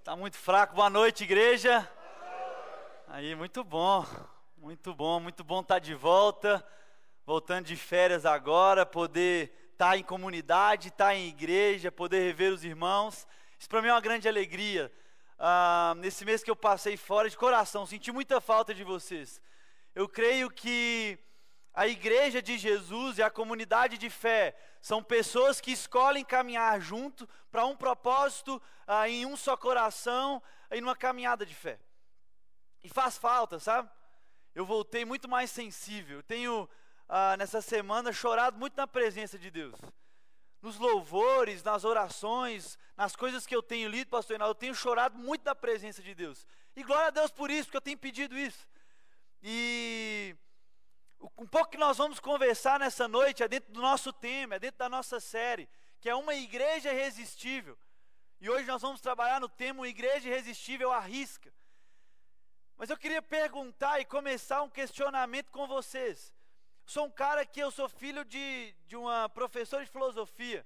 Tá muito fraco. Boa noite, igreja. Aí, muito bom estar de volta, voltando de férias agora, poder estar em comunidade, estar em igreja, poder rever os irmãos. Isso para mim é uma grande alegria. Nesse mês que eu passei fora, de coração, senti muita falta de vocês. Eu creio que a igreja de Jesus e a comunidade de fé são pessoas que escolhem caminhar junto para um propósito, em um só coração, em uma caminhada de fé. E faz falta, sabe? Eu voltei muito mais sensível. Eu tenho, nessa semana, chorado muito na presença de Deus. Nos louvores, nas orações, nas coisas que eu tenho lido, pastor Reinaldo, eu tenho chorado muito na presença de Deus. E glória a Deus por isso, porque eu tenho pedido isso. E um pouco que nós vamos conversar nessa noite é dentro do nosso tema, é dentro da nossa série, que é uma igreja irresistível. E hoje nós vamos trabalhar no tema Uma Igreja Irresistível Arrisca. Mas eu queria perguntar e começar um questionamento com vocês. Sou um cara que eu sou filho de uma professora de filosofia.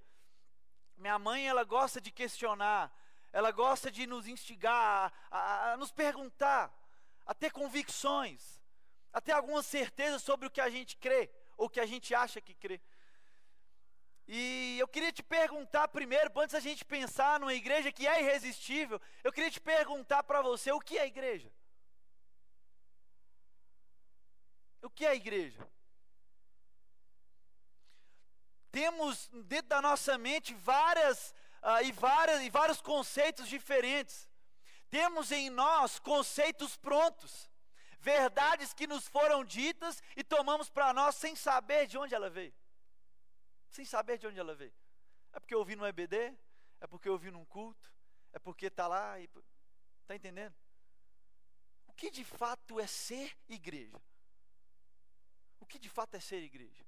Minha mãe, ela gosta de questionar, ela gosta de nos instigar, a nos perguntar, a ter convicções, a ter alguma certeza sobre o que a gente crê, ou o que a gente acha que crê. E eu queria te perguntar primeiro, antes da gente pensar numa igreja que é irresistível, eu queria te perguntar para você, o que é igreja? O que é a igreja? Temos dentro da nossa mente vários conceitos diferentes. Temos em nós conceitos prontos, verdades que nos foram ditas e tomamos para nós sem saber de onde ela veio. Sem saber de onde ela veio. É porque eu ouvi no EBD? É porque eu ouvi num culto? É porque está lá? Está entendendo? O que de fato é ser igreja? O que de fato é ser igreja?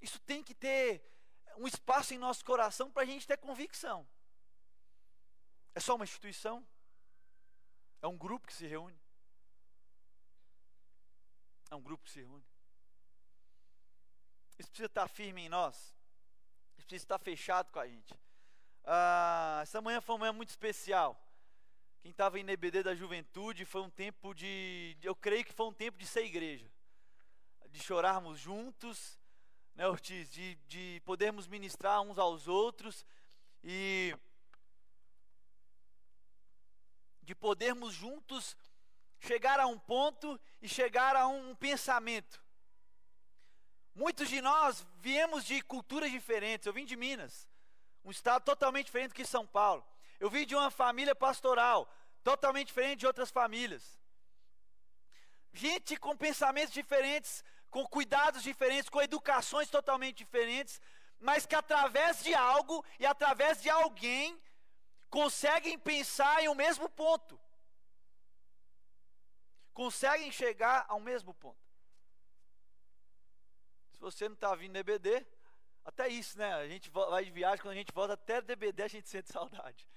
Isso tem que ter um espaço em nosso coração para a gente ter convicção. É só uma instituição? É um grupo que se reúne? É um grupo que se reúne. Isso precisa estar firme em nós. Isso precisa estar fechado com a gente. Essa manhã foi uma manhã muito especial. Quem estava em EBD da juventude, foi um tempo eu creio que foi um tempo de ser igreja. De chorarmos juntos, né, Ortiz? De podermos ministrar uns aos outros e de podermos juntos chegar a um ponto e chegar a um pensamento. Muitos de nós viemos de culturas diferentes. Eu vim de Minas, um estado totalmente diferente que São Paulo. Eu vim de uma família pastoral, totalmente diferente de outras famílias. Gente com pensamentos diferentes, com cuidados diferentes, com educações totalmente diferentes, mas que através de algo e através de alguém conseguem pensar em um mesmo ponto. Conseguem chegar ao mesmo ponto. Se você não está vindo no EBD, até isso, né? A gente vai de viagem, quando a gente volta até do EBD a gente sente saudade.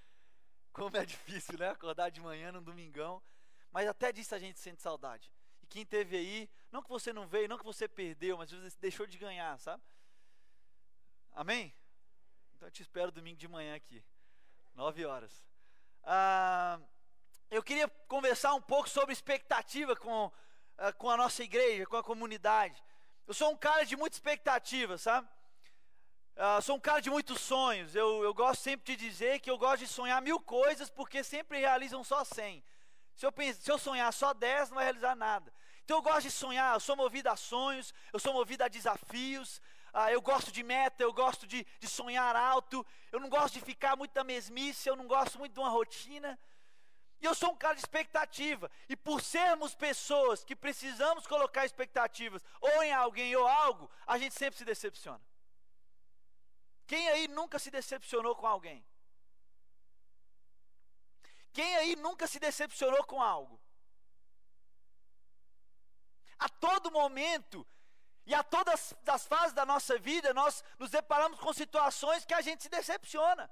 Como é difícil, né? Acordar de manhã num domingão. Mas até disso a gente sente saudade. E quem esteve aí, não que você não veio, não que você perdeu, mas você deixou de ganhar, sabe? Amém? Então eu te espero domingo de manhã aqui, 9 horas. Eu queria conversar um pouco sobre expectativa com a nossa igreja, com a comunidade. Eu sou um cara de muita expectativa, sabe? Sou um cara de muitos sonhos. Eu gosto sempre de dizer que eu gosto de sonhar 1000 coisas, porque sempre realizam só 100. Se eu sonhar só 10, não vai realizar nada. Então eu gosto de sonhar, eu sou movido a sonhos, eu sou movido a desafios, eu gosto de meta, eu gosto de sonhar alto, eu não gosto de ficar muito na mesmice, eu não gosto muito de uma rotina. E eu sou um cara de expectativa. E por sermos pessoas que precisamos colocar expectativas ou em alguém ou algo, a gente sempre se decepciona. Quem aí nunca se decepcionou com alguém? Quem aí nunca se decepcionou com algo? A todo momento e a todas as fases da nossa vida, nós nos deparamos com situações que a gente se decepciona.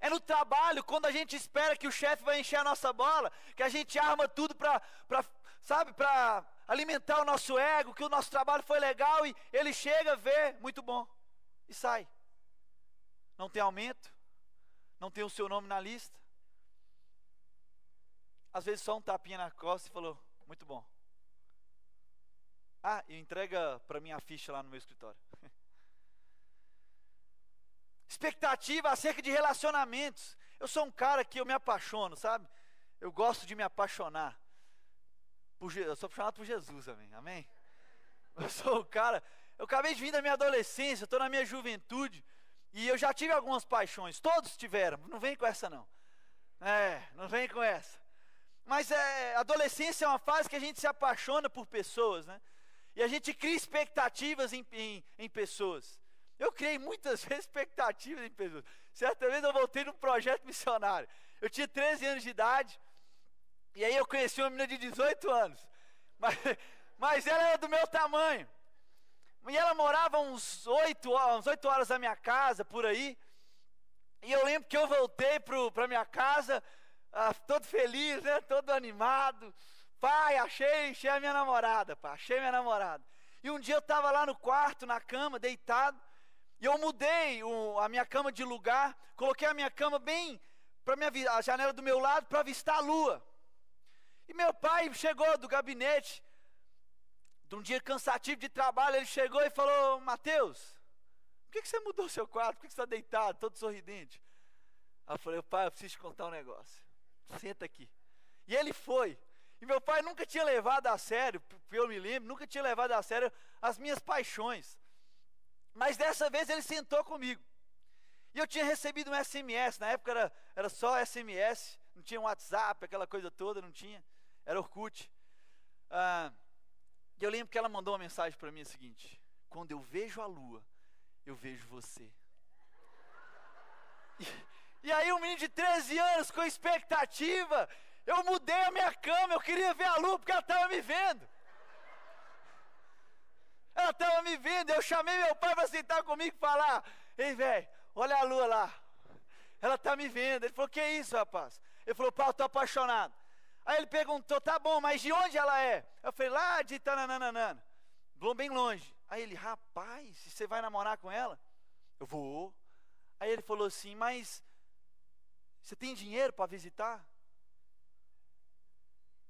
É no trabalho, quando a gente espera que o chefe vai encher a nossa bola, que a gente arma tudo para alimentar o nosso ego, que o nosso trabalho foi legal e ele chega, vê, muito bom, e sai. Não tem aumento, não tem o seu nome na lista. Às vezes só um tapinha na costa e falou, muito bom. Ah, e entrega para mim a ficha lá no meu escritório. Expectativa acerca de relacionamentos. Eu sou um cara que eu me apaixono, sabe? Eu gosto de me apaixonar. Eu sou apaixonado por Jesus, amém? Amém? Eu sou o cara... Eu acabei de vir da minha adolescência, estou na minha juventude, e eu já tive algumas paixões, todos tiveram, não vem com essa não. Não vem com essa. Mas adolescência é uma fase que a gente se apaixona por pessoas, né? E a gente cria expectativas em pessoas. Eu criei muitas vezes expectativas em pessoas. Certa vez eu voltei num projeto missionário. Eu tinha 13 anos de idade, e aí eu conheci uma menina de 18 anos. Mas ela era do meu tamanho. E ela morava uns 8 horas da minha casa, por aí. E eu lembro que eu voltei para minha casa, todo feliz, né? Todo animado. Pai, achei a minha namorada, pai, achei minha namorada. E um dia eu estava lá no quarto, na cama, deitado. E eu mudei a minha cama de lugar. Coloquei a minha cama bem para a janela do meu lado, para avistar a lua. E meu pai chegou do gabinete, de um dia cansativo de trabalho, ele chegou e falou, Mateus, por que você mudou o seu quarto? Por que você está deitado, todo sorridente? Aí eu falei, pai, eu preciso te contar um negócio. Senta aqui. E ele foi. E meu pai nunca tinha levado a sério, que eu me lembro, nunca tinha levado a sério as minhas paixões. Mas dessa vez ele sentou comigo. E eu tinha recebido um SMS, na época era só SMS, não tinha WhatsApp, aquela coisa toda, não tinha. Era Orkut. E eu lembro que ela mandou uma mensagem para mim a seguinte: quando eu vejo a lua, eu vejo você. E aí um menino de 13 anos com expectativa, eu mudei a minha cama, eu queria ver a lua porque ela estava me vendo. Ela estava me vendo, eu chamei meu pai para sentar comigo e falar, ei velho, olha a lua lá. Ela está me vendo. Ele falou, que é isso, rapaz? Ele falou, pai, eu estou apaixonado. Aí ele perguntou, tá bom, mas de onde ela é? Eu falei, lá de Itananana, bem longe. Aí ele, rapaz, você vai namorar com ela? Eu vou. Aí ele falou assim, mas você tem dinheiro para visitar?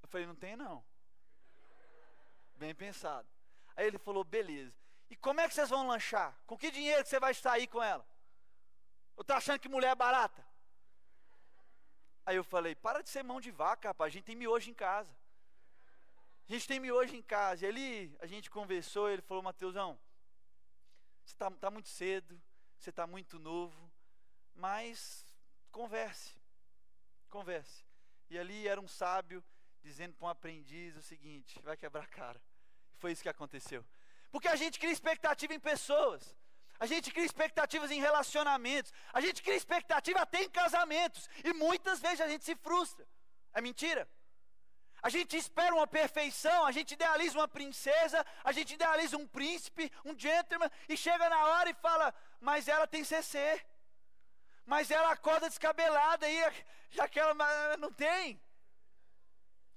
Eu falei, não tem não. Bem pensado. Aí ele falou, beleza. E como é que vocês vão lanchar? Com que dinheiro que você vai sair com ela? Eu tô achando que mulher é barata. Aí eu falei, para de ser mão de vaca, rapaz, a gente tem miojo em casa. A gente tem miojo em casa. E a gente conversou, ele falou, Mateusão, você tá muito cedo, você está muito novo, mas converse. E ali era um sábio dizendo para um aprendiz o seguinte, vai quebrar a cara. Foi isso que aconteceu. Porque a gente cria expectativa em pessoas. A gente cria expectativas em relacionamentos. A gente cria expectativa até em casamentos. E muitas vezes a gente se frustra. É mentira? A gente espera uma perfeição, a gente idealiza uma princesa, a gente idealiza um príncipe, um gentleman, e chega na hora e fala, mas ela tem CC. Mas ela acorda descabelada e aquela não tem.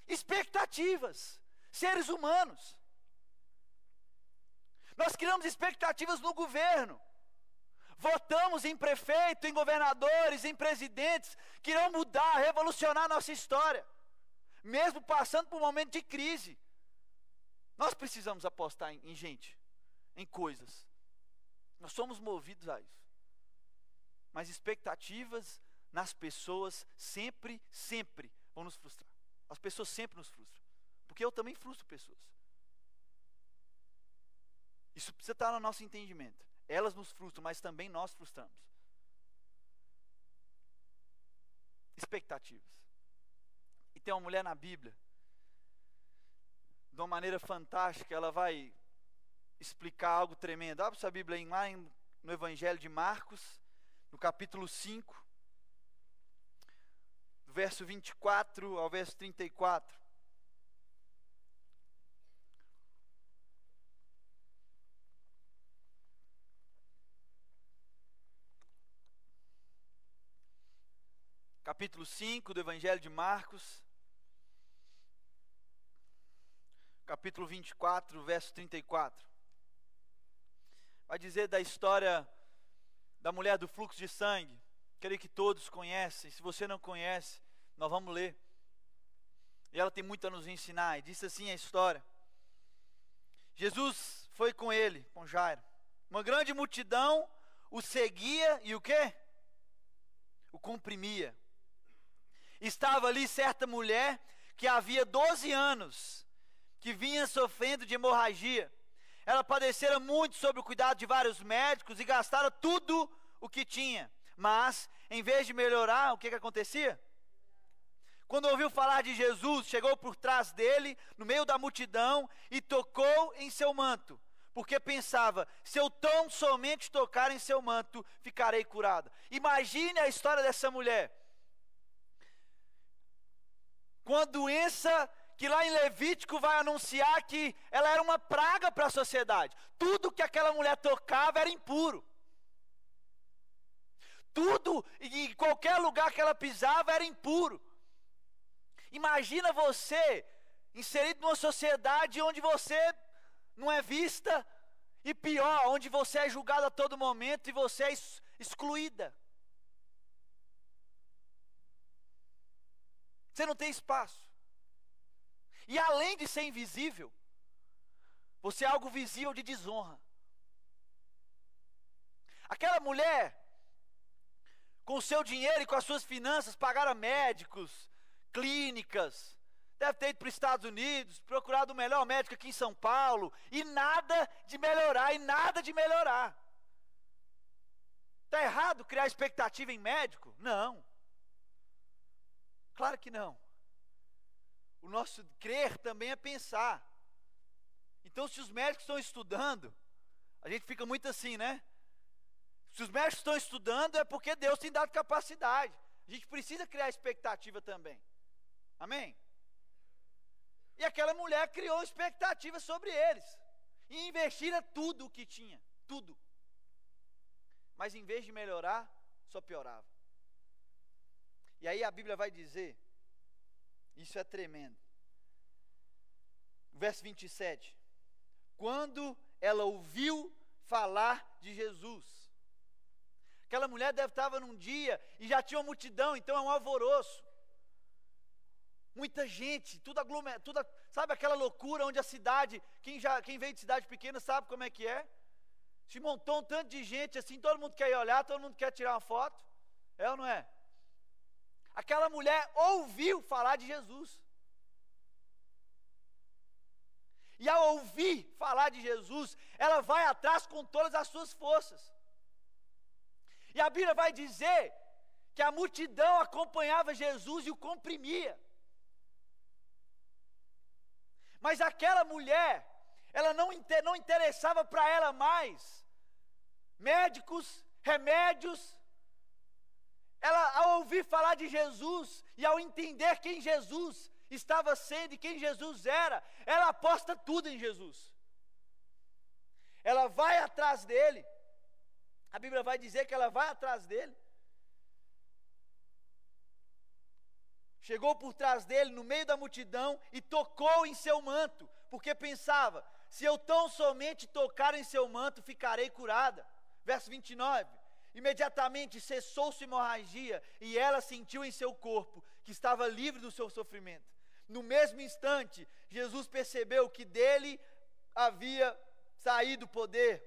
Expectativas. Seres humanos. Nós criamos expectativas no governo. Votamos em prefeito, em governadores, em presidentes que irão mudar, revolucionar a nossa história. Mesmo passando por um momento de crise. Nós precisamos apostar em gente, em coisas. Nós somos movidos a isso. Mas expectativas nas pessoas sempre vão nos frustrar. As pessoas sempre nos frustram. Porque eu também frustro pessoas. Isso precisa estar no nosso entendimento. Elas nos frustram, mas também nós frustramos. Expectativas. E tem uma mulher na Bíblia, de uma maneira fantástica, ela vai explicar algo tremendo. Abre sua Bíblia no Evangelho de Marcos, no capítulo 5, do verso 24 ao verso 34. Capítulo 5 do Evangelho de Marcos, capítulo 24, verso 34. Vai dizer da história da mulher do fluxo de sangue. creio que todos conhecem. Se você não conhece, nós vamos ler. E ela tem muito a nos ensinar. E disse assim a história: Jesus foi com ele, com Jairo. Uma grande multidão o seguia e o quê? O comprimia. Estava ali certa mulher que havia 12 anos, que vinha sofrendo de hemorragia. Ela padecera muito sob o cuidado de vários médicos e gastara tudo o que tinha. Mas, em vez de melhorar, o que acontecia? Quando ouviu falar de Jesus, chegou por trás dele, no meio da multidão, e tocou em seu manto, porque pensava: se eu tão somente tocar em seu manto, ficarei curada. Imagine a história dessa mulher, com a doença que lá em Levítico vai anunciar que ela era uma praga para a sociedade. Tudo que aquela mulher tocava era impuro. Tudo, em qualquer lugar que ela pisava era impuro. Imagina você inserido numa sociedade onde você não é vista, e pior, onde você é julgado a todo momento e você é excluída. Você não tem espaço. E além de ser invisível, você é algo visível de desonra. Aquela mulher, com o seu dinheiro e com as suas finanças, pagara médicos, clínicas, deve ter ido para os Estados Unidos, procurado o melhor médico aqui em São Paulo, e nada de melhorar, Está errado criar expectativa em médico? Não. Claro que não. O nosso crer também é pensar. Então, se os médicos estão estudando, a gente fica muito assim, né? Se os médicos estão estudando, é porque Deus tem dado capacidade. A gente precisa criar expectativa também. Amém? E aquela mulher criou expectativa sobre eles. E investira tudo o que tinha. Tudo. Mas em vez de melhorar, só piorava. E aí a Bíblia vai dizer, isso é tremendo. Verso 27. Quando ela ouviu falar de Jesus. Aquela mulher deve estar num dia e já tinha uma multidão, então é um alvoroço. Muita gente, tudo aglomerado, sabe aquela loucura onde a cidade, quem veio de cidade pequena sabe como é que é? Se montou um tanto de gente assim, todo mundo quer ir olhar, todo mundo quer tirar uma foto. É ou não é? Aquela mulher ouviu falar de Jesus. E ao ouvir falar de Jesus, ela vai atrás com todas as suas forças. E a Bíblia vai dizer que a multidão acompanhava Jesus e o comprimia. Mas aquela mulher, ela não interessava para ela mais médicos, remédios. Ela, ao ouvir falar de Jesus e ao entender quem Jesus estava sendo e quem Jesus era, ela aposta tudo em Jesus. Ela vai atrás dele. A Bíblia vai dizer que ela vai atrás dele. Chegou por trás dele, no meio da multidão, e tocou em seu manto, porque pensava: se eu tão somente tocar em seu manto, ficarei curada. Verso 29. Imediatamente cessou sua hemorragia, e ela sentiu em seu corpo que estava livre do seu sofrimento. No mesmo instante, Jesus percebeu que dele havia saído o poder.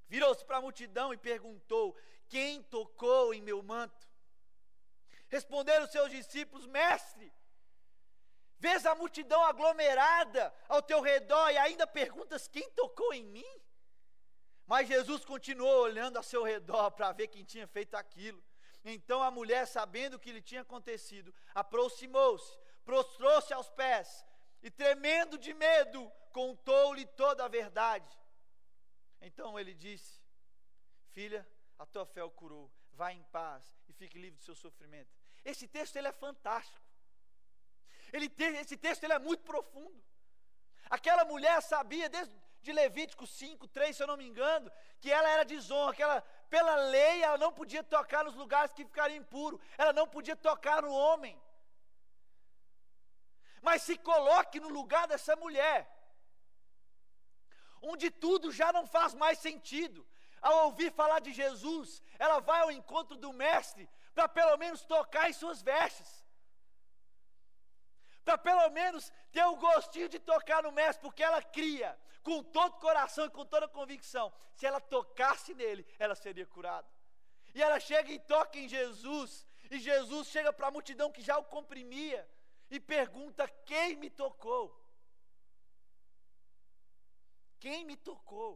Virou-se para a multidão e perguntou: quem tocou em meu manto? Responderam os seus discípulos: mestre, vês a multidão aglomerada ao teu redor e ainda perguntas: quem tocou em mim? Mas Jesus continuou olhando ao seu redor para ver quem tinha feito aquilo. Então a mulher, sabendo o que lhe tinha acontecido, aproximou-se, prostrou-se aos pés e, tremendo de medo, contou-lhe toda a verdade. Então ele disse: filha, a tua fé o curou, vá em paz e fique livre do seu sofrimento. Esse texto ele é fantástico. Esse texto ele é muito profundo. Aquela mulher sabia de Levítico 5, 3, se eu não me engano, que ela era desonra, que ela, pela lei, ela não podia tocar nos lugares que ficariam impuros, ela não podia tocar no homem. Mas se coloque no lugar dessa mulher, onde tudo já não faz mais sentido. ao ouvir falar de Jesus, ela vai ao encontro do mestre para pelo menos tocar em suas vestes. Para pelo menos ter o gostinho de tocar no mestre, porque ela cria com todo o coração e com toda a convicção, se ela tocasse nele, ela seria curada. E ela chega e toca em Jesus, e Jesus chega para a multidão que já o comprimia, e pergunta: quem me tocou? Quem me tocou?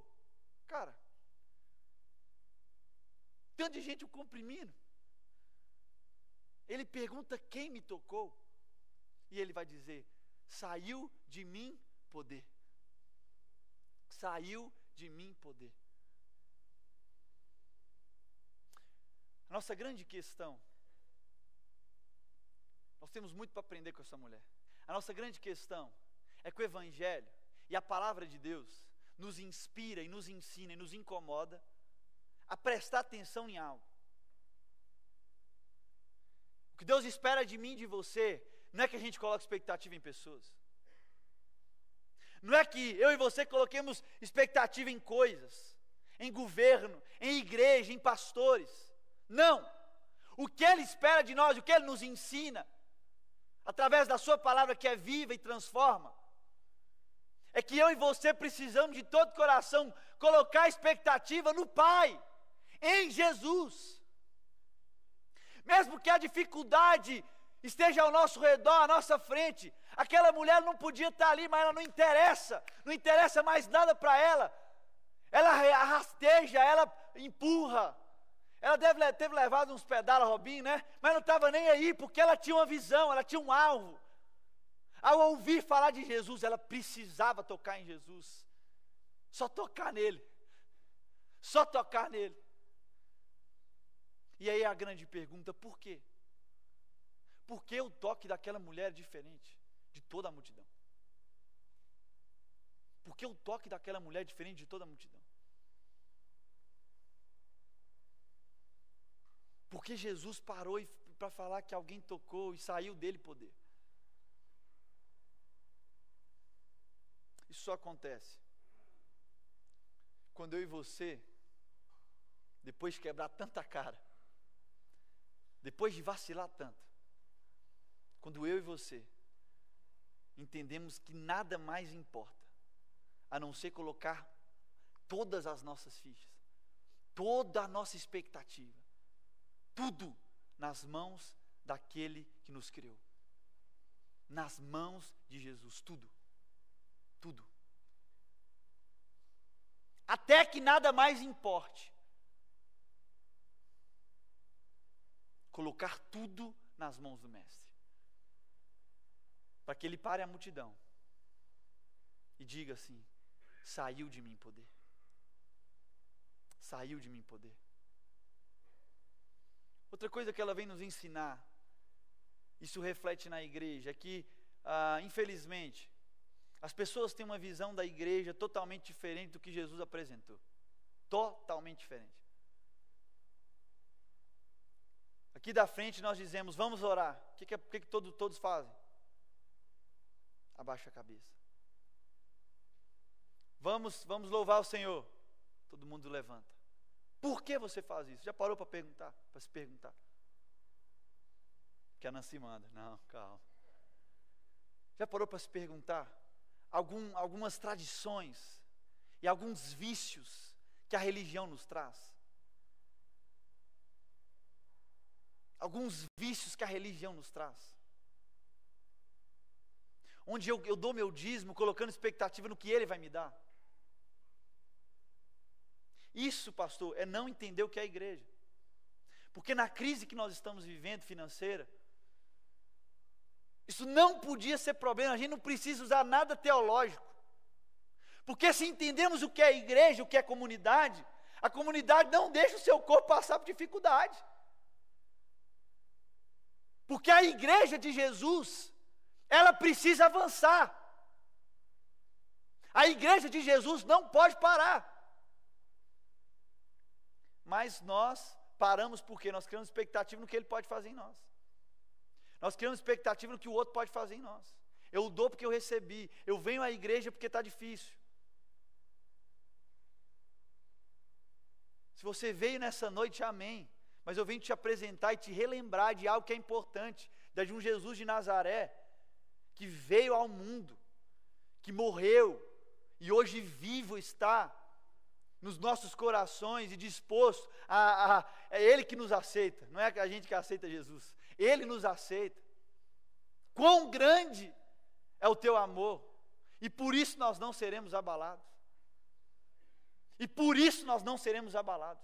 Cara, tanto de gente o comprimindo. Ele pergunta: quem me tocou? E ele vai dizer: saiu de mim poder. Saiu de mim poder. A nossa grande questão, nós temos muito para aprender com essa mulher. A nossa grande questão é que o Evangelho e a palavra de Deus nos inspira e nos ensina e nos incomoda a prestar atenção em algo. O que Deus espera de mim e de você não é que a gente coloque expectativa em pessoas. Não é que eu e você coloquemos expectativa em coisas, em governo, em igreja, em pastores. Não. O que Ele espera de nós, o que Ele nos ensina, através da sua palavra que é viva e transforma, é que eu e você precisamos de todo coração colocar expectativa no Pai, em Jesus. Mesmo que a dificuldade esteja ao nosso redor, à nossa frente, aquela mulher não podia estar ali, mas ela não interessa mais nada para ela. Ela rasteja, ela empurra. Ela deve ter levado uns pedalos, Robinho, né? Mas não estava nem aí, porque ela tinha uma visão, ela tinha um alvo. Ao ouvir falar de Jesus, ela precisava tocar em Jesus. Só tocar nele. Só tocar nele. E aí a grande pergunta: por quê? Por que o toque daquela mulher é diferente de toda a multidão? Por que o toque daquela mulher é diferente de toda a multidão? Porque Jesus parou para falar que alguém tocou e saiu dele poder. Isso só acontece quando eu e você, depois de quebrar tanta cara, depois de vacilar tanto, quando eu e você entendemos que nada mais importa a não ser colocar todas as nossas fichas, toda a nossa expectativa, tudo nas mãos daquele que nos criou, nas mãos de Jesus, tudo, tudo, até que nada mais importe, colocar tudo nas mãos do Mestre, para que ele pare a multidão e diga assim: saiu de mim poder, saiu de mim poder. Outra coisa que ela vem nos ensinar, isso reflete na igreja, é que, infelizmente, as pessoas têm uma visão da igreja totalmente diferente do que Jesus apresentou. Totalmente diferente. Aqui da frente nós dizemos: vamos orar. O que todos fazem? Abaixa a cabeça. Vamos louvar o Senhor. Todo mundo levanta. Por que você faz isso? Já parou para perguntar? Para se perguntar? Que a Nancy manda. Não, calma. Já parou para se perguntar? Algumas tradições e alguns vícios que a religião nos traz? Alguns vícios que a religião nos traz? Onde eu dou meu dízimo colocando expectativa no que Ele vai me dar. Isso, pastor, é não entender o que é a igreja. Porque na crise que nós estamos vivendo, financeira, isso não podia ser problema. A gente não precisa usar nada teológico. Porque se entendemos o que é a igreja, o que é a comunidade não deixa o seu corpo passar por dificuldade. Porque a igreja de Jesus, ela precisa avançar. A igreja de Jesus não pode parar. Mas nós paramos porque nós criamos expectativa no que Ele pode fazer em nós. Nós criamos expectativa no que o outro pode fazer em nós. Eu dou porque eu recebi. Eu venho à igreja porque está difícil. Se você veio nessa noite, amém. Mas eu venho te apresentar e te relembrar de algo que é importante, de um Jesus de Nazaré, que veio ao mundo, que morreu, e hoje vivo está nos nossos corações e disposto é Ele que nos aceita, não é a gente que aceita Jesus, Ele nos aceita. Quão grande é o teu amor, e por isso nós não seremos abalados. E por isso nós não seremos abalados.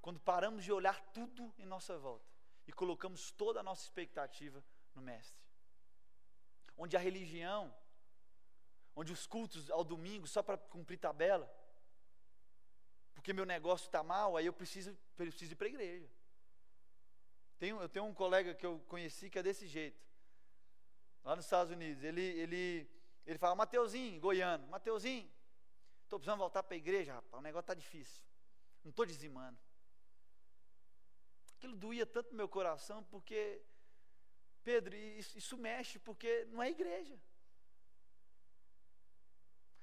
Quando paramos de olhar tudo em nossa volta e colocamos toda a nossa expectativa no Mestre. Onde a religião, onde os cultos ao domingo só para cumprir tabela, porque meu negócio está mal, aí eu preciso ir para a igreja. Eu tenho um colega que eu conheci que é desse jeito, lá nos Estados Unidos. Ele fala: Mateuzinho, goiano, Mateuzinho, estou precisando voltar para a igreja, rapaz, o negócio está difícil, não estou dizimando. Aquilo doía tanto no meu coração, porque, Pedro, isso mexe, porque não é igreja.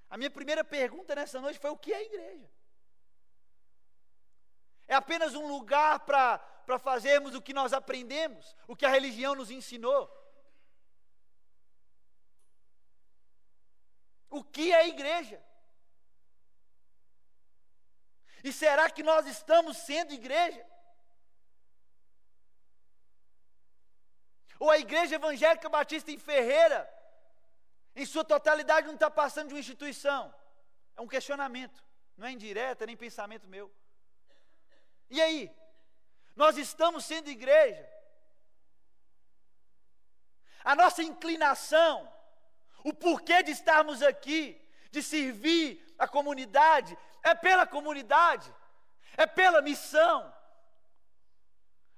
A minha primeira pergunta nessa noite foi: o que é igreja? É apenas um lugar para fazermos o que nós aprendemos, o que a religião nos ensinou? O que é igreja? E será que nós estamos sendo igreja? Ou a Igreja Evangélica Batista em Ferreira, em sua totalidade, não está passando de uma instituição? É um questionamento, não é indireta, nem pensamento meu. E aí? Nós estamos sendo igreja? A nossa inclinação, o porquê de estarmos aqui, de servir a comunidade, é pela comunidade? É pela missão?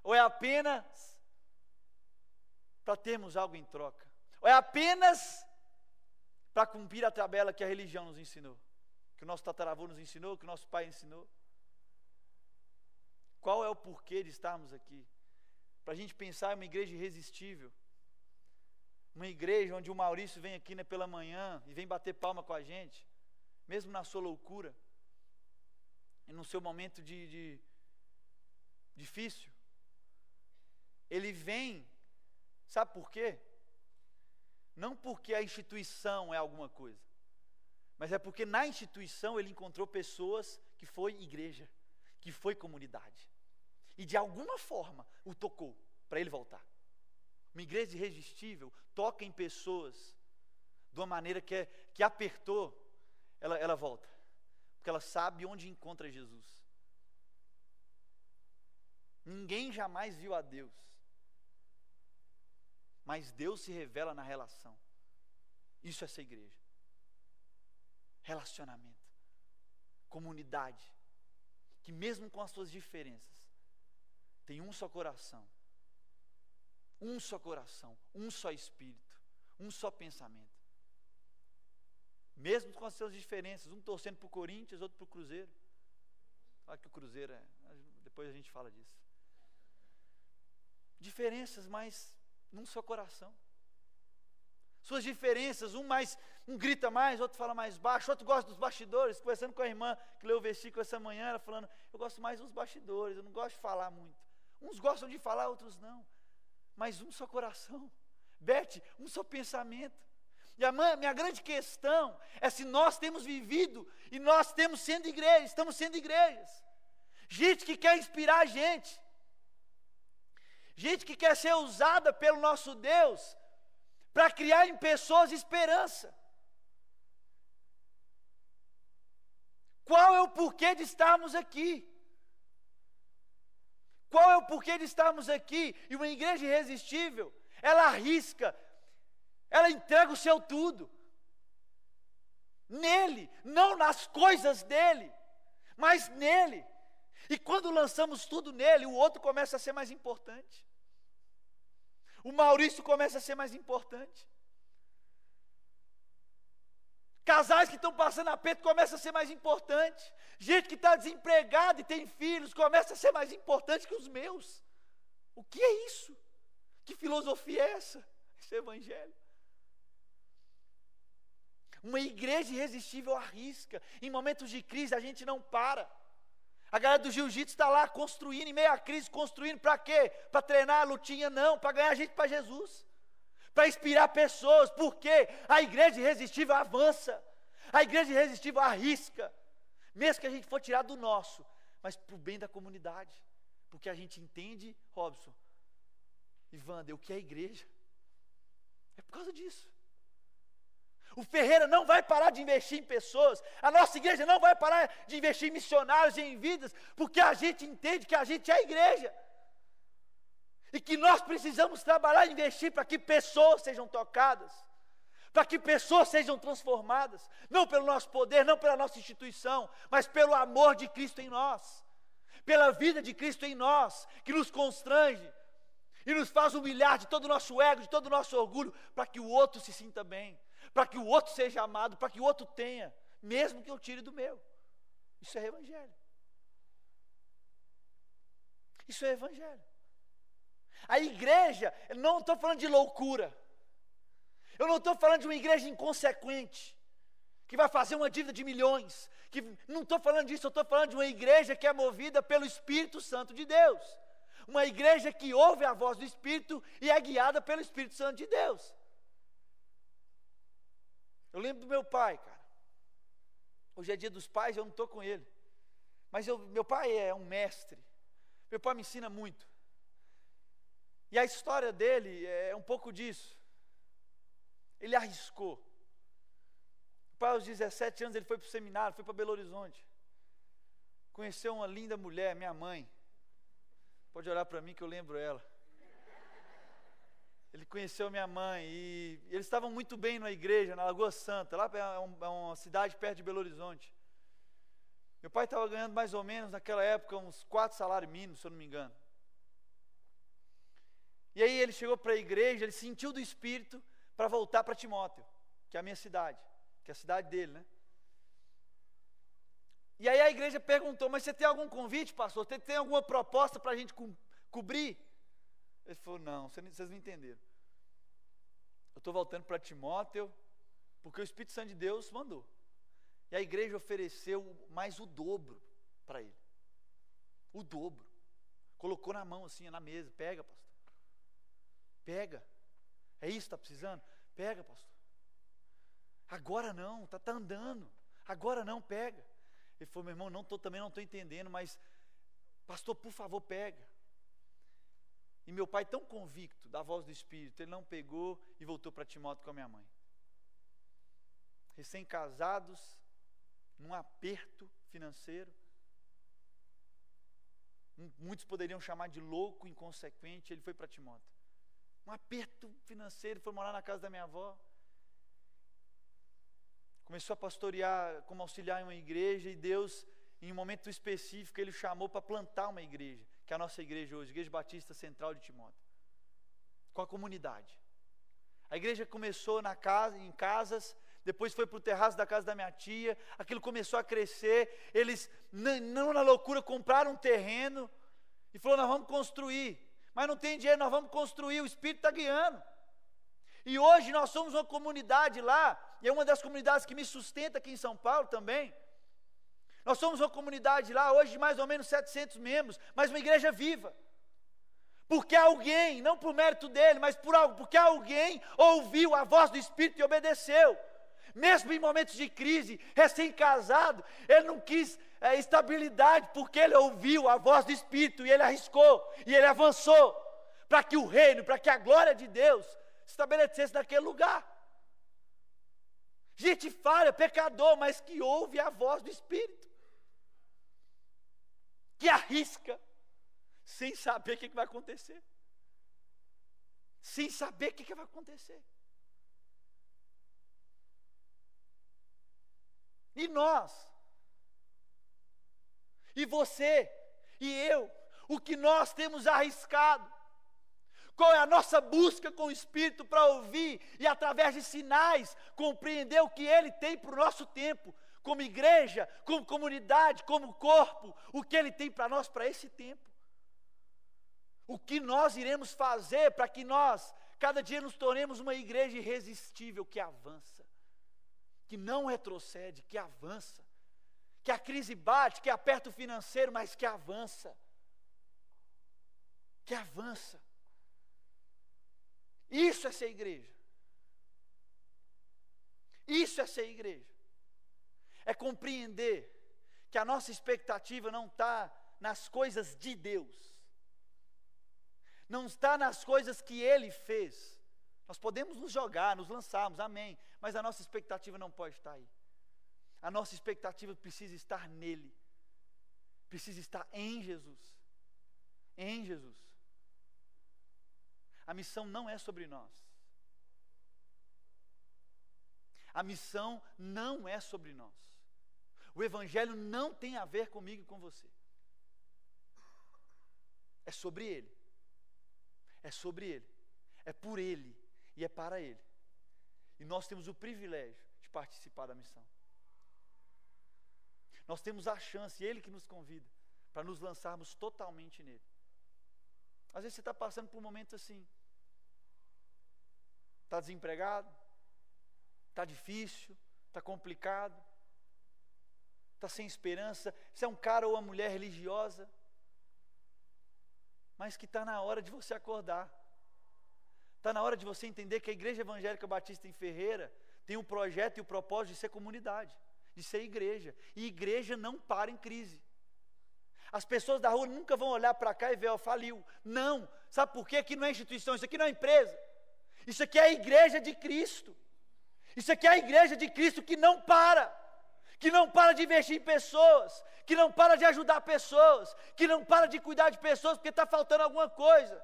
Ou é apenas para termos algo em troca? Ou é apenas para cumprir a tabela que a religião nos ensinou, que o nosso tataravô nos ensinou, que o nosso pai ensinou? Qual é o porquê de estarmos aqui? Para a gente pensar em uma igreja irresistível, uma igreja onde o Maurício vem aqui, né, pela manhã e vem bater palma com a gente, mesmo na sua loucura e no seu momento de difícil. Ele vem, sabe por quê? Não porque a instituição é alguma coisa, mas é porque na instituição ele encontrou pessoas que foi igreja, que foi comunidade, e de alguma forma o tocou para ele voltar. Uma igreja irresistível toca em pessoas de uma maneira que apertou, ela volta, porque ela sabe onde encontra Jesus. Ninguém jamais viu a Deus, mas Deus se revela na relação. Isso é ser igreja. Relacionamento, comunidade, que mesmo com as suas diferenças, tem um só coração, um só espírito, um só pensamento. Mesmo com as suas diferenças, um torcendo para o Corinthians, outro para o Cruzeiro. Olha que o Cruzeiro depois a gente fala disso. Diferenças, mas num só coração. Suas diferenças, um grita mais, outro fala mais baixo, outro gosta dos bastidores. Conversando com a irmã que leu o versículo essa manhã, ela falando: eu gosto mais dos bastidores, eu não gosto de falar muito. Uns gostam de falar, outros não. Mas um só coração. Beth, um só pensamento. E a minha grande questão é se nós temos vivido e nós estamos sendo igrejas. Gente que quer inspirar a gente. Gente que quer ser usada pelo nosso Deus para criar em pessoas esperança. Qual é o porquê de estarmos aqui? Qual é o porquê de estarmos aqui? E uma igreja irresistível, ela arrisca, ela entrega o seu tudo nele, não nas coisas dele, mas nele. E quando lançamos tudo nele, o outro começa a ser mais importante. O Maurício começa a ser mais importante. Casais que estão passando aperto começa a ser mais importante. Gente que está desempregada e tem filhos começa a ser mais importante que os meus. O que é isso? Que filosofia é essa? Esse evangelho. Uma igreja irresistível arrisca. Em momentos de crise a gente não para. A galera do jiu-jitsu está lá construindo, em meio à crise, construindo para quê? Para treinar a lutinha? Não, para ganhar gente para Jesus. Para inspirar pessoas. Por quê? A igreja irresistível avança. A igreja irresistível arrisca. Mesmo que a gente for tirar do nosso, mas para o bem da comunidade. Porque a gente entende, Robson e Wander, o que é igreja. É por causa disso. O Ferreira não vai parar de investir em pessoas. A nossa igreja não vai parar de investir em missionários e em vidas, porque a gente entende que a gente é a igreja. E que nós precisamos trabalhar e investir para que pessoas sejam tocadas, para que pessoas sejam transformadas, não pelo nosso poder, não pela nossa instituição, mas pelo amor de Cristo em nós, pela vida de Cristo em nós, que nos constrange e nos faz humilhar de todo o nosso ego, de todo o nosso orgulho, para que o outro se sinta bem, para que o outro seja amado, para que o outro tenha, mesmo que eu tire do meu. Isso é evangelho. Isso é evangelho. A igreja, eu não estou falando de loucura, eu não estou falando de uma igreja inconsequente, que vai fazer uma dívida de milhões, não estou falando disso, eu estou falando de uma igreja que é movida pelo Espírito Santo de Deus, uma igreja que ouve a voz do Espírito e é guiada pelo Espírito Santo de Deus. Eu lembro do meu pai, cara. Hoje é dia dos pais, eu não estou com ele. Mas meu pai é um mestre. Meu pai me ensina muito. E a história dele é um pouco disso. Ele arriscou. O pai, aos 17 anos, ele foi para o seminário, foi para Belo Horizonte. Conheceu uma linda mulher, minha mãe. Pode olhar para mim que eu lembro ela. Ele conheceu minha mãe e eles estavam muito bem na igreja, na Lagoa Santa, lá é uma cidade perto de Belo Horizonte. Meu pai estava ganhando mais ou menos naquela época uns 4 salários mínimos, se eu não me engano. E aí ele chegou para a igreja, ele sentiu do Espírito para voltar para Timóteo, que é a minha cidade, que é a cidade dele, né? E aí a igreja perguntou, mas você tem algum convite, pastor? Você tem alguma proposta para a gente cobrir? Ele falou, não, vocês não entenderam. Eu estou voltando para Timóteo, porque o Espírito Santo de Deus mandou. E a igreja ofereceu mais o dobro para ele. O dobro. Colocou na mão assim, na mesa, pega, pastor. Pega. É isso que está precisando? Pega, pastor. Agora não, está andando. Agora não, pega. Ele falou, meu irmão, também não estou entendendo, mas, pastor, por favor, pega. E meu pai, tão convicto da voz do Espírito, ele não pegou e voltou para Timóteo com a minha mãe. Recém-casados, num aperto financeiro. Muitos poderiam chamar de louco, inconsequente, ele foi para Timóteo. Um aperto financeiro, foi morar na casa da minha avó. Começou a pastorear como auxiliar em uma igreja e Deus, em um momento específico, ele chamou para plantar uma igreja, que é a nossa igreja hoje, Igreja Batista Central de Timóteo, com a comunidade. A igreja começou em casas, depois foi para o terraço da casa da minha tia, aquilo começou a crescer, eles, não na loucura, compraram um terreno e falou, nós vamos construir, mas não tem dinheiro, nós vamos construir, o Espírito está guiando. E hoje nós somos uma comunidade lá, e é uma das comunidades que me sustenta aqui em São Paulo também. Nós somos uma comunidade lá, hoje de mais ou menos 700 membros, mas uma igreja viva. Porque alguém, não por mérito dele, mas porque alguém ouviu a voz do Espírito e obedeceu. Mesmo em momentos de crise, recém-casado, ele não quis estabilidade, porque ele ouviu a voz do Espírito e ele arriscou, e ele avançou, para que o reino, para que a glória de Deus se estabelecesse naquele lugar. Gente falha, pecador, mas que ouve a voz do Espírito, que arrisca, sem saber o que vai acontecer, sem saber o que vai acontecer. E nós, e você, e eu, o que nós temos arriscado, qual é a nossa busca com o Espírito para ouvir e através de sinais compreender o que Ele tem para o nosso tempo, como igreja, como comunidade, como corpo, o que Ele tem para nós para esse tempo. O que nós iremos fazer para que nós, cada dia nos tornemos uma igreja irresistível que avança, que não retrocede, que avança. Que a crise bate, que aperta o financeiro, mas que avança. Que avança. Isso é ser igreja. Isso é ser igreja. É compreender que a nossa expectativa não está nas coisas de Deus. Não está nas coisas que Ele fez. Nós podemos nos jogar, nos lançarmos, amém. Mas a nossa expectativa não pode estar aí. A nossa expectativa precisa estar nele. Precisa estar em Jesus. Em Jesus. A missão não é sobre nós. A missão não é sobre nós. O Evangelho não tem a ver comigo e com você. É sobre Ele. É sobre Ele. É por Ele. E é para Ele. E nós temos o privilégio de participar da missão. Nós temos a chance, Ele que nos convida, para nos lançarmos totalmente nele. Às vezes você está passando por um momento assim. Está desempregado. Está difícil. Está complicado. Está sem esperança. Você é um cara ou uma mulher religiosa. Mas que está na hora de você acordar. Está na hora de você entender que a Igreja Evangélica Batista em Ferreira tem um projeto e o propósito de ser comunidade, de ser igreja. E igreja não para em crise. As pessoas da rua nunca vão olhar para cá e ver, ó, faliu. Não. Sabe por quê? Aqui não é instituição, isso aqui não é empresa. Isso aqui é a igreja de Cristo. Isso aqui é a igreja de Cristo que não para. Que não para de investir em pessoas. Que não para de ajudar pessoas. Que não para de cuidar de pessoas porque está faltando alguma coisa.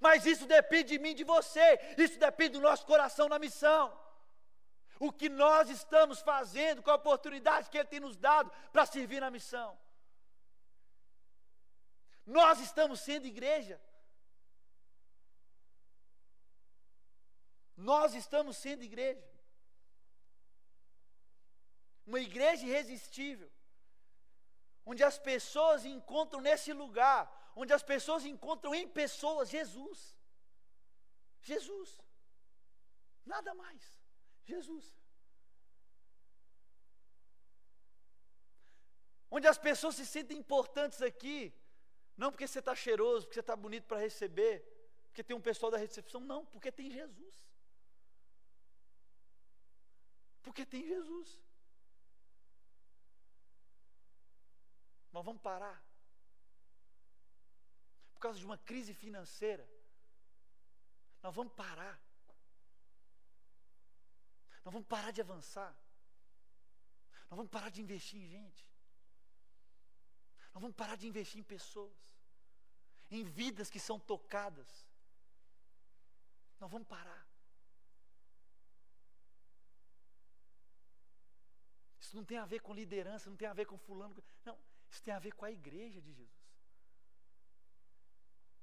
Mas isso depende de mim e de você. Isso depende do nosso coração na missão. O que nós estamos fazendo com a oportunidade que Ele tem nos dado para servir na missão. Nós estamos sendo igreja. Nós estamos sendo igreja. Uma igreja irresistível. Onde as pessoas encontram nesse lugar, onde as pessoas encontram em pessoas Jesus. Jesus. Nada mais. Jesus. Onde as pessoas se sentem importantes aqui, não porque você está cheiroso, porque você está bonito para receber, porque tem um pessoal da recepção, não, porque tem Jesus. Porque tem Jesus. Nós vamos parar. Por causa de uma crise financeira, nós vamos parar. Nós vamos parar de avançar. Nós vamos parar de investir em gente. Nós vamos parar de investir em pessoas, em vidas que são tocadas. Nós vamos parar. Isso não tem a ver com liderança, não tem a ver com fulano. Não, isso tem a ver com a igreja de Jesus.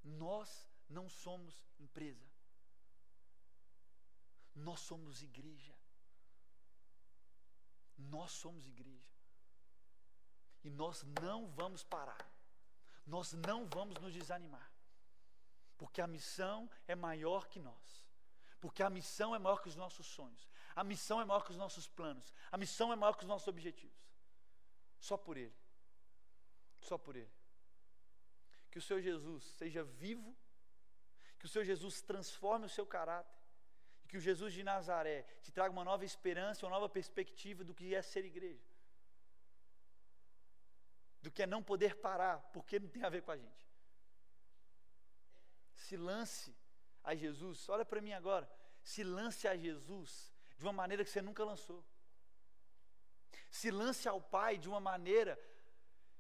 Nós não somos empresa. Nós somos igreja. Nós somos igreja. E nós não vamos parar. Nós não vamos nos desanimar. Porque a missão é maior que nós. Porque a missão é maior que os nossos sonhos. A missão é maior que os nossos planos. A missão é maior que os nossos objetivos. Só por Ele. Só por Ele. Que o Senhor Jesus seja vivo. Que o Senhor Jesus transforme o seu caráter. E que o Jesus de Nazaré te traga uma nova esperança, uma nova perspectiva do que é ser igreja. Do que é não poder parar, porque não tem a ver com a gente. Se lance a Jesus, olha para mim agora, se lance a Jesus de uma maneira que você nunca lançou. Se lance ao Pai de uma maneira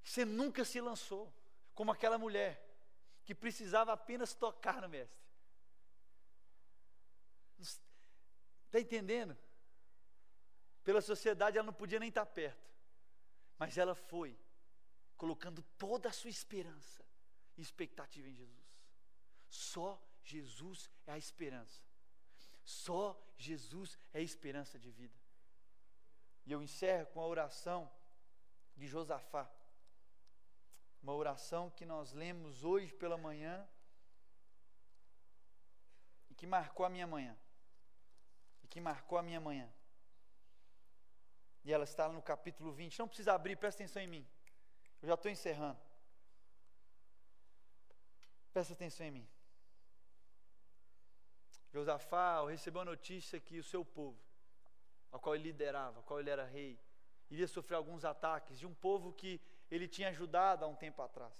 que você nunca se lançou, como aquela mulher que precisava apenas tocar no Mestre. Está entendendo? Pela sociedade ela não podia nem estar perto, mas ela foi, colocando toda a sua esperança e expectativa em Jesus. Só Jesus é a esperança. Só Jesus é a esperança de vida. E eu encerro com a oração de Josafá. Uma oração que nós lemos hoje pela manhã e que marcou a minha manhã. E ela está no capítulo 20. Não precisa abrir, presta atenção em mim. Eu já estou encerrando. Presta atenção em mim. Josafá recebeu a notícia que o seu povo, ao qual ele liderava, ao qual ele era rei, iria sofrer alguns ataques de um povo que ele tinha ajudado há um tempo atrás.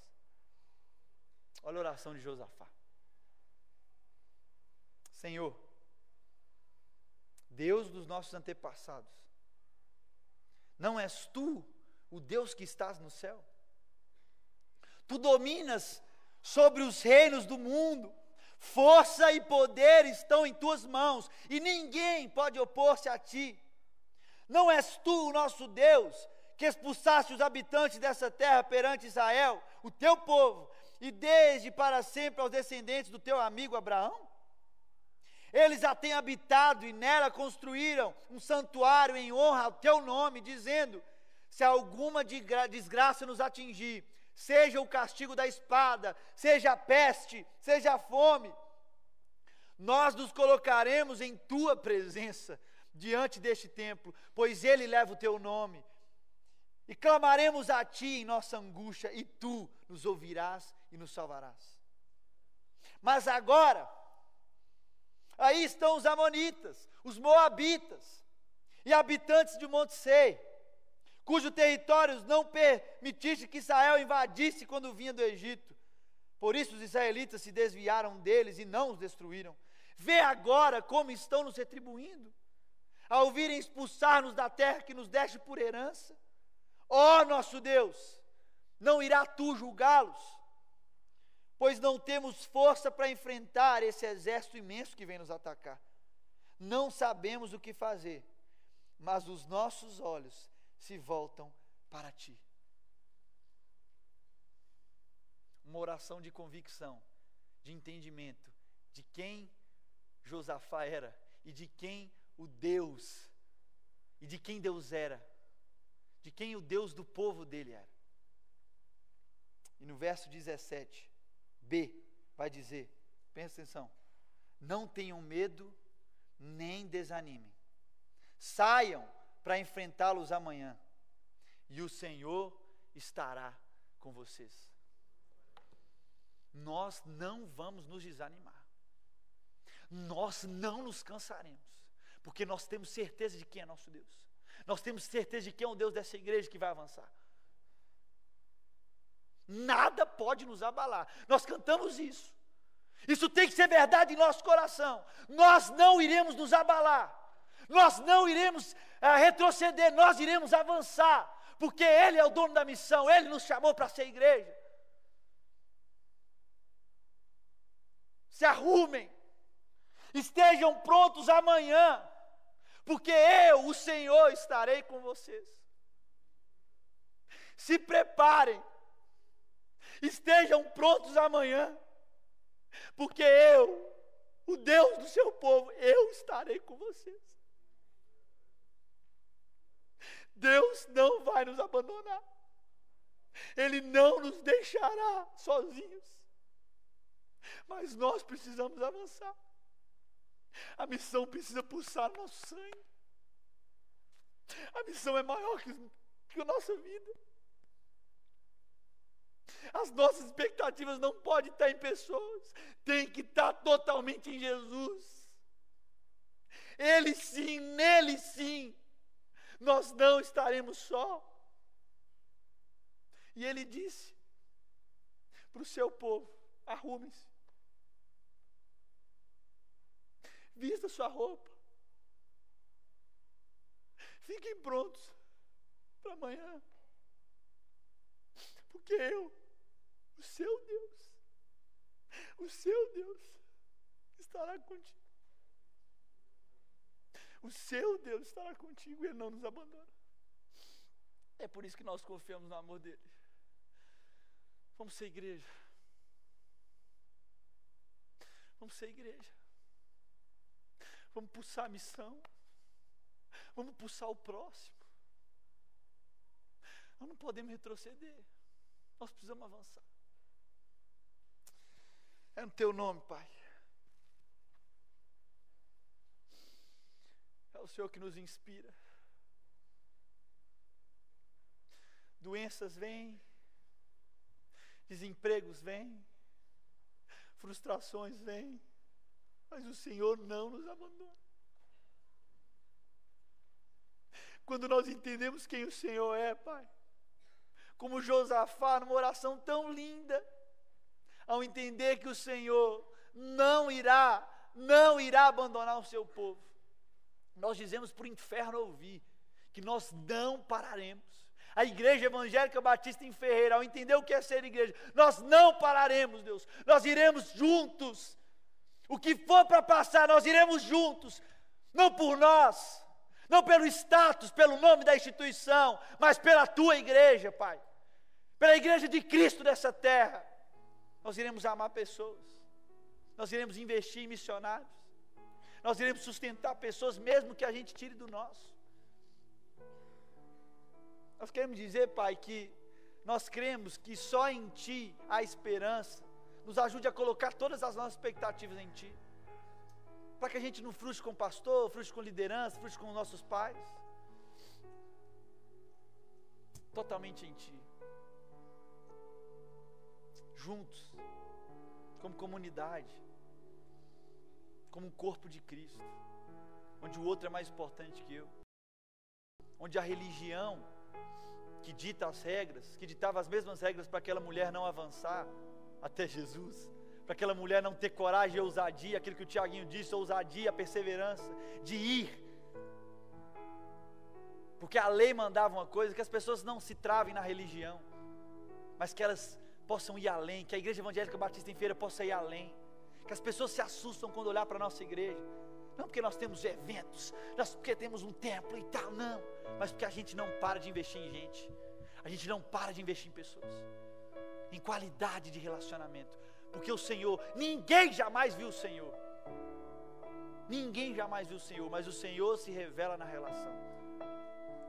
Olha a oração de Josafá. Senhor, Deus dos nossos antepassados, não és tu o Deus que estás no céu? Tu dominas sobre os reinos do mundo, força e poder estão em tuas mãos, e ninguém pode opor-se a ti. Não és tu o nosso Deus, que expulsaste os habitantes dessa terra perante Israel, o teu povo, e desde para sempre aos descendentes do teu amigo Abraão? Eles a têm habitado e nela construíram um santuário em honra ao teu nome, dizendo: se alguma desgraça nos atingir, seja o castigo da espada, seja a peste, seja a fome, nós nos colocaremos em tua presença diante deste templo, pois ele leva o teu nome, e clamaremos a ti em nossa angústia, e tu nos ouvirás e nos salvarás. Mas agora, aí estão os amonitas, os moabitas e habitantes de Monte Sei, cujo território não permitiste que Israel invadisse quando vinha do Egito. Por isso os israelitas se desviaram deles e não os destruíram. Vê agora como estão nos retribuindo, ao virem expulsar-nos da terra que nos deste por herança. Ó nosso Deus, não irá tu julgá-los? Pois não temos força para enfrentar esse exército imenso que vem nos atacar. Não sabemos o que fazer, mas os nossos olhos se voltam para ti. Uma oração de convicção, de entendimento de quem Josafá era e de quem o Deus, e de quem Deus era, de quem o Deus do povo dele era. E no verso 17, B, vai dizer, presta atenção: não tenham medo, nem desanimem, saiam para enfrentá-los amanhã, e o Senhor estará com vocês. Nós não vamos nos desanimar, nós não nos cansaremos, porque nós temos certeza de quem é nosso Deus, nós temos certeza de quem é o Deus dessa igreja que vai avançar. Nada pode nos abalar. Nós cantamos isso. Isso tem que ser verdade em nosso coração. Nós não iremos nos abalar. Nós não iremos retroceder. Nós iremos avançar. Porque Ele é o dono da missão. Ele nos chamou para ser igreja. Se arrumem. Estejam prontos amanhã. Porque eu, o Senhor, estarei com vocês. Se preparem. Estejam prontos amanhã, porque eu, o Deus do seu povo, eu estarei com vocês. Deus não vai nos abandonar, Ele não nos deixará sozinhos, mas nós precisamos avançar. A missão precisa pulsar no nosso sangue. A missão é maior que a nossa vida. As nossas expectativas não podem estar em pessoas, tem que estar totalmente em Jesus. Ele sim, nele sim, nós não estaremos só. E ele disse para o seu povo: arrume-se, vista sua roupa, fiquem prontos para amanhã, porque eu, o seu Deus estará contigo. O seu Deus estará contigo, Ele não nos abandona. É por isso que nós confiamos no amor dEle. Vamos ser igreja. Vamos ser igreja. Vamos pulsar a missão. Vamos pulsar o próximo. Nós não podemos retroceder. Nós precisamos avançar. É no teu nome, Pai. É o Senhor que nos inspira. doenças vêm, desempregos vêm, frustrações vêm, mas o Senhor não nos abandona. Quando nós entendemos quem o Senhor é, Pai, como Josafá, numa oração tão linda, ao entender que o Senhor não irá abandonar o seu povo, nós dizemos para o inferno ouvir, que nós não pararemos. A Igreja Evangélica Batista em Ferreira, ao entender o que é ser igreja, nós não pararemos, Deus, nós iremos juntos, o que for para passar, nós iremos juntos, não por nós, não pelo status, pelo nome da instituição, mas pela tua igreja, Pai, pela igreja de Cristo dessa terra. Nós iremos amar pessoas, nós iremos investir em missionários, nós iremos sustentar pessoas, mesmo que a gente tire do nosso. Nós queremos dizer, Pai, que nós cremos que só em Ti há esperança. Nos ajude a colocar todas as nossas expectativas em Ti, para que a gente não frustre com o pastor, frustre com liderança, frustre com nossos pais. Totalmente em Ti, juntos, como comunidade, como um corpo de Cristo, onde o outro é mais importante que eu, onde a religião que dita as regras, que ditava as mesmas regras para aquela mulher não avançar até Jesus, para aquela mulher não ter coragem e ousadia, aquilo que o Tiaguinho disse, ousadia, perseverança, de ir, porque a lei mandava uma coisa, que as pessoas não se travem na religião, mas que elas possam ir além, que a Igreja Evangélica Batista em Feira possa ir além, que as pessoas se assustam quando olhar para a nossa igreja, não porque nós temos eventos, porque temos um templo e tal, não, mas porque a gente não para de investir em gente, a gente não para de investir em pessoas, em qualidade de relacionamento, porque o Senhor, ninguém jamais viu o Senhor, mas o Senhor se revela na relação,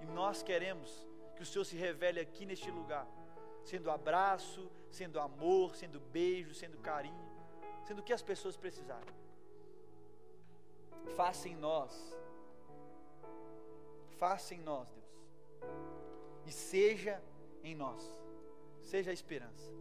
e nós queremos que o Senhor se revele aqui neste lugar, sendo abraço, sendo amor, sendo beijo, sendo carinho, sendo o que as pessoas precisarem. Faça em nós, Deus, e seja em nós, seja a esperança.